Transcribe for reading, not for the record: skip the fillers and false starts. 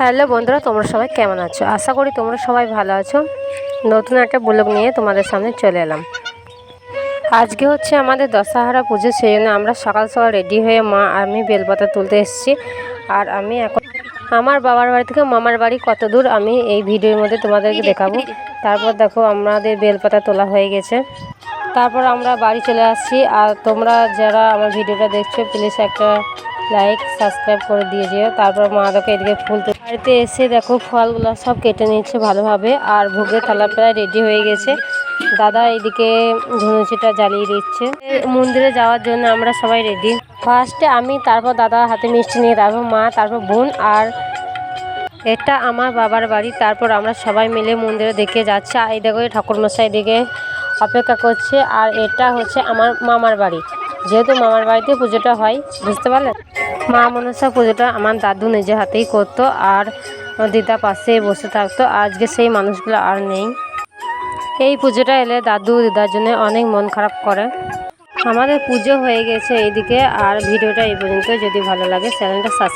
Hello বন্ধুরা, তোমরা সবাই কেমন আছো? আশা করি তোমরা সবাই ভালো আছো। নতুন একটা ব্লগ নিয়ে তোমাদের সামনে চলে এলাম। আজকে হচ্ছে আমাদের দশহারা পুজো, সেই জন্য আমরা সকাল সকাল রেডি হয়ে মা আমি বেলপাতা তুলতে এসেছি। আর আমি এখন আমার বাবার বাড়ি থেকে মামার বাড়ি কত দূর আমি এই ভিডিওর মধ্যে তোমাদেরকে দেখাবো। তারপর দেখো আমাদের বেলপাতা তোলা হয়ে গেছে। তারপর আমরা বাড়ি চলে আসছি। আর তোমরা যারা আমার ভিডিওটা দেখছো প্লিজ একটা লাইক সাবস্ক্রাইব করে দিয়ে যেও। তারপর মা দেখো এদিকে ফুল বাড়িতে এসে দেখো ফলগুলো সব কেটে নিচ্ছে ভালোভাবে। আর ভোগের থালা প্রায় রেডি হয়ে গেছে। দাদা এইদিকে ধনুচিটা জ্বালিয়ে দিচ্ছে। মন্দিরে যাওয়ার জন্য আমরা সবাই রেডি। ফার্স্টে আমি, তারপর দাদা হাতে মিষ্টি নিয়ে, তারপর মা, তারপর বোন। আর এটা আমার বাবার বাড়ি। তারপর আমরা সবাই মিলে মন্দিরে দেখে যাচ্ছি। আর এই দেখো ঠাকুরমশাই দিকে অপেক্ষা করছে। আর এটা হচ্ছে আমার মামার বাড়ি, যেহেতু মামার বাড়িতে পুজোটা হয়, বুঝতে পারলেন। মা মনসা পুজোটা আমার দাদু নিজে হাতেই করতো। আর দিদা পাশে বসে থাকতো। আজকে সেই মানুষগুলো আর নেই। এই পুজোটা এলে দাদু দিদার জন্য অনেক মন খারাপ করে। আমাদের পুজো হয়ে গেছে এইদিকে। আর ভিডিওটা এই পর্যন্ত। যদি ভালো লাগে চ্যানেলটা সাবস্ক্রাইব